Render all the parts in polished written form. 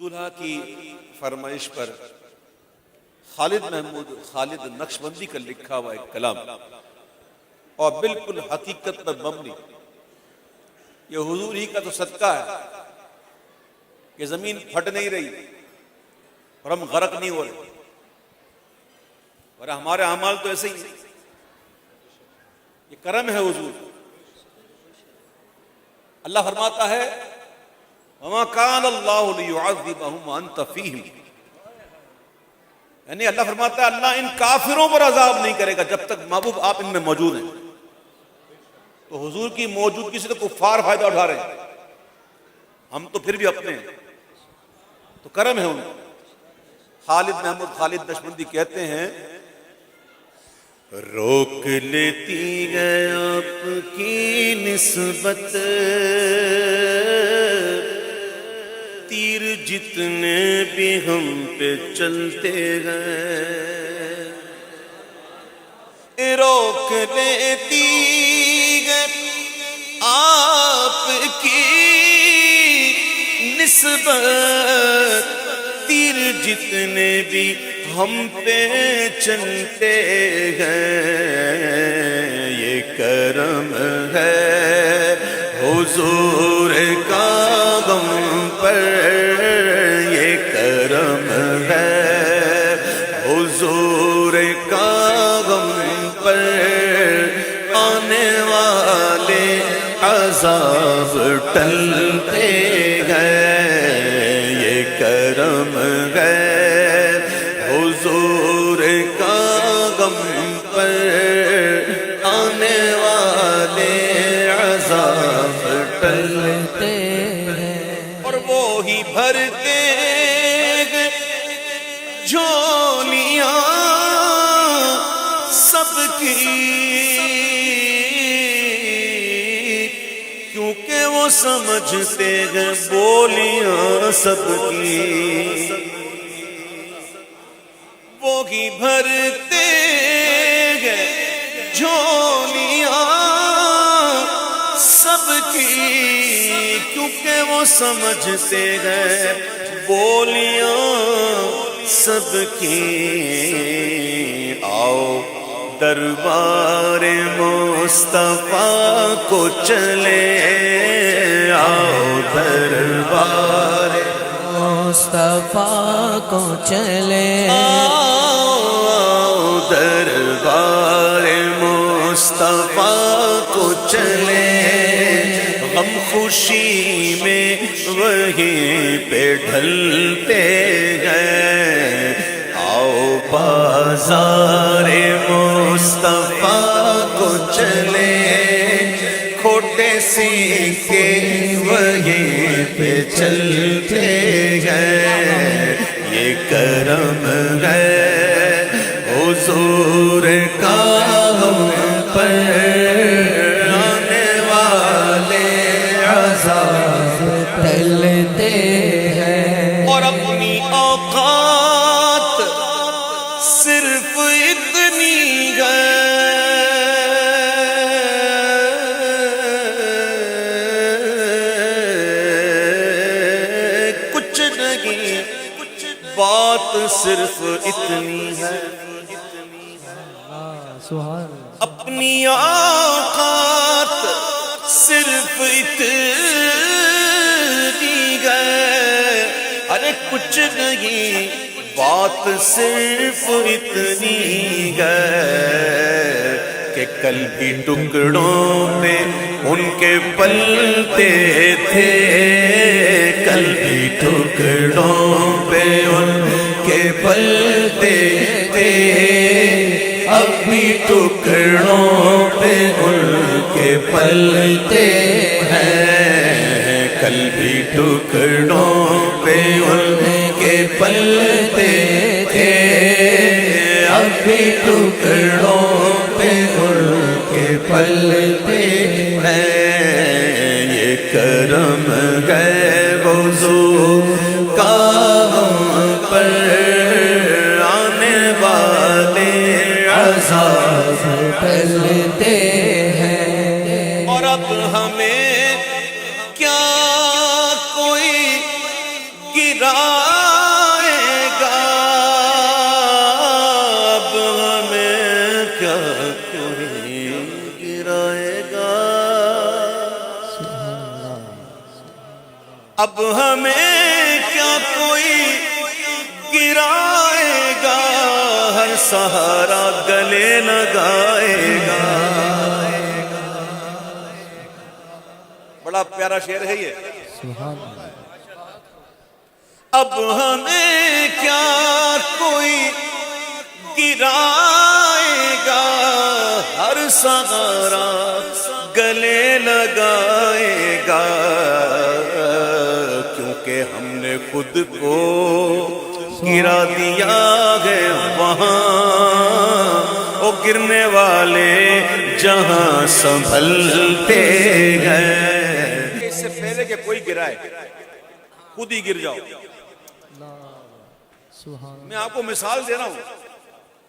دولہا کی فرمائش پر خالد محمود خالد نقشبندی کا لکھا ہوا ایک کلام اور بالکل حقیقت پر مبنی، یہ حضور ہی کا تو صدقہ ہے کہ زمین پھٹ نہیں رہی اور ہم غرق نہیں ہو رہے، اور ہمارے اعمال تو ایسے ہی ہیں۔ یہ کرم ہے حضور۔ اللہ فرماتا ہے وَمَا كَانَ اللَّهُ لِيُعَذِّبَهُمْ وَأَنْتَ فِيهِمْ، یعنی اللہ فرماتا ہے اللہ ان کافروں پر عذاب نہیں کرے گا جب تک محبوب آپ ان میں موجود ہیں۔ تو حضور کی موجودگی سے تو کفار فائدہ اٹھا رہے ہیں، ہم تو پھر بھی اپنے ہیں، تو کرم ہے ان کو۔ خالد محمود خالد نقشبندی کہتے ہیں روک لیتی ہے آپ کی نسبت تیر جتنے بھی ہم پہ چلتے ہیں، روک لیتی ہے آپ کی نسبت تیر جتنے بھی ہم پہ چلتے ہیں، یہ کرم ہے حضور کا غم پر، یہ کرم ہے حضور کا غم پر، آنے والے عذاب ٹلتے ہیں، یہ کرم ہے حضور کا غم پر، آنے والے عذاب ٹلتے ہیں، اور وہی بھرتے ہیں جھولیاں سب کی، کیونکہ وہ سمجھتے ہیں بولیاں سب کی، وہی بھرتے ہیں جھولیاں سب کی، کیونکہ وہ سمجھتے ہیں بولیاں سب کی۔ آؤ دربار مصطفیٰ کو چلے، آؤ دربار مصطفیٰ کو چلے، آؤ دربار مصطفیٰ کو چلے، غم خوشی میں وہیں پہ ڈھلتے ہیں، آؤ بازار مصطفیٰ کو چلے، کھوٹے سیکھے وہیں پہ چلتے ہیں، یہ کرم ہے حضور کا ہم پر، آنے والے عذاب ٹلتے ہیں، اور اپنی اوقات صرف اتنی ہے کچھ نہیں، بات صرف اتنی ہے، اپنی اوقات صرف اتنی ہے، ارے کچھ نہیں، بات صرف اتنی ہے کہ کل بھی ٹکڑوں پہ ان کے پلتے تھے، کل بھی ٹکڑوں پہ ان کے پلتے تھے، اب بھی ٹکڑوں پہ ان کے پلتے ہیں، کل بھی ٹکڑوں پہ ان کے پلتے تھے، اب بھی ٹکڑوں پہ ان کے پلتے ہیں، یہ کرم ہے حضور کا ہم پر، آنے والے عذاب ٹلتے ہیں، اور اب ہمیں کیا کوئی گرائے گا، اب ہمیں کیا کوئی گرائے گا، اب ہمیں کیا کوئی گرائے گا، ہر سہارا گلے لگائے گا۔ بڑا پیارا شعر ہے یہ۔ اب ہمیں کیا کوئی گرائے گا، ہر سہارا گلے لگائے گا، کیونکہ ہم نے خود کو گرا دیا ہے وہاں، وہ گرنے والے جہاں سنبھلتے ہیں۔ اس سے پہلے کہ کوئی گرائے خود ہی گر جاؤ۔ میں آپ کو مثال دے رہا ہوں،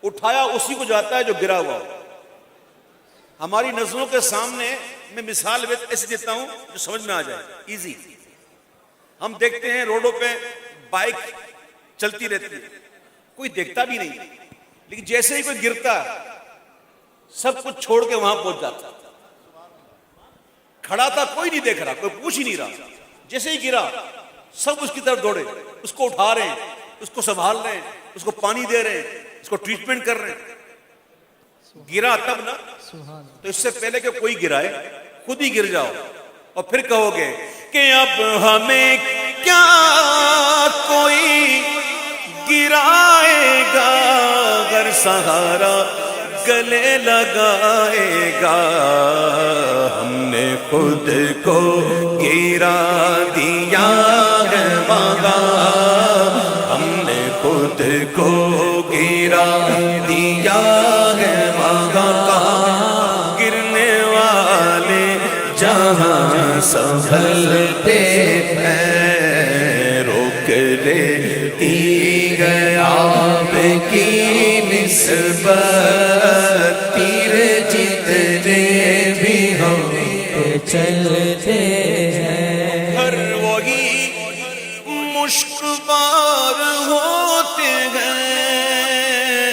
اٹھایا اسی کو جاتا ہے جو گرا ہوا ہو۔ ہماری نظروں کے سامنے میں مثال ایسے دیتا ہوں جو سمجھ میں آ جائے، ایزی۔ ہم دیکھتے ہیں روڈوں پہ بائک چلتی رہتی ہے، کوئی دیکھتا بھی نہیں، لیکن جیسے ہی کوئی گرتا سب کچھ چھوڑ کے وہاں پہنچ جاتا۔ کھڑا تھا کوئی نہیں دیکھ رہا، کوئی پوچھ ہی نہیں رہا، جیسے ہی گرا سب اس کی طرف دوڑے، اس کو اٹھا رہے ہیں، اس کو سنبھال رہے ہیں، اس کو پانی دے رہے ہیں، اس کو ٹریٹمنٹ کر رہے ہیں۔ گرا تب نا، تو اس سے پہلے کہ کوئی گرائے خود ہی گر جاؤ، اور پھر کہو گے کہ اب ہمیں کیا کوئی گرائے گا، اگر سہارا گلے لگائے گا، ہم نے خود کو گرا دیا ہے وہاں، ہم نے خود کو گرا دیا ہے وہاں، گرنے والے جہاں سنبھلتے ہیں، روک لیتی ہے آپ کی نسبت، تیر جتنے بھی ہم چلتے ہیں، ہر وہی مشک بار ہوتے ہیں،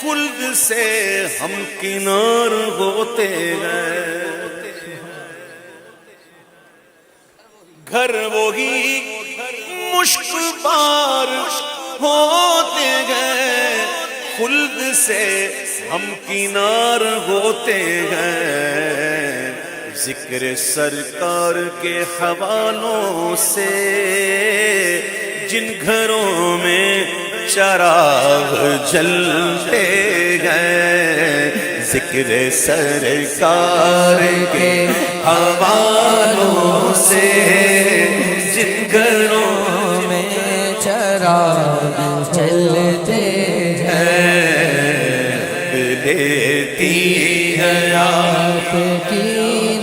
خلد سے ہم کنار ہوتے ہیں، گھر وہی مشک بار ہوتے ہیں، خلد سے ہم کنار ہوتے ہیں، ذکر سرکار کے حوالوں سے جن گھروں میں چراغ جلتے ہیں، ذکر سرکار کے حوالوں سے جن گھروں میں چراغ جلتے ہیں، لیتی ہے آپ کی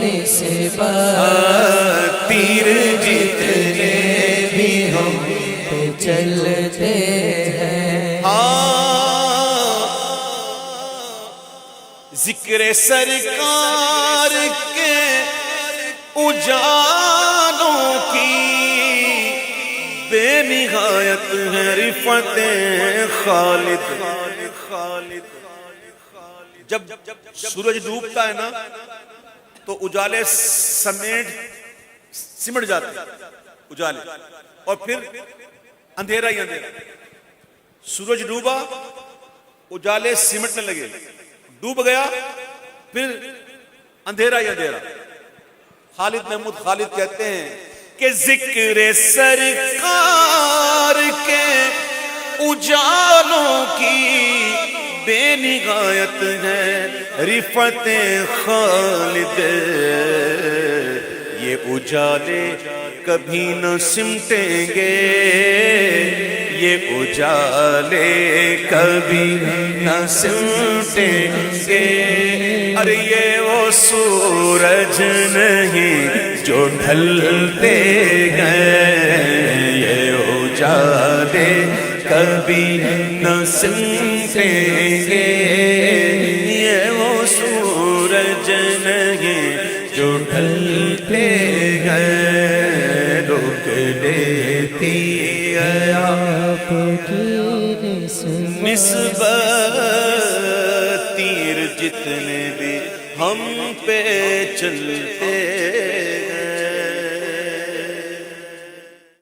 نسبت، تیر جتنے بھی ہم پہ چلتے ہیں، ذکر سرکار کے اجالوں کی بے نہایت ہے رفعت خالد۔ جب سورج ڈوبتا ہے نا تو اجالے سمٹ جاتے ہیں اجالے، اور پھر اندھیرا ہی اندھیرا۔ سورج ڈوبا اجالے سمٹنے لگے، ڈوب گیا پھر اندھیرا ہی اندھیرا۔ خالد محمود خالد کہتے ہیں کہ ذکر سرکار کے اجالوں کی بے نہایت ہے رفعت خالد، یہ اجالے کبھی نہ سمٹیں گے، یہ اجالے کبھی نہ سمٹیں گے، ارے یہ وہ سورج نہیں جو ڈھلتے گئے، یہ اجالے کبھی نہ سمٹیں گے، یہ وہ سورج نہیں جو ڈھلتے گئے، روک دیتی گیا آپ کی نسبت تیر جتنے بھی ہم پہ چلتے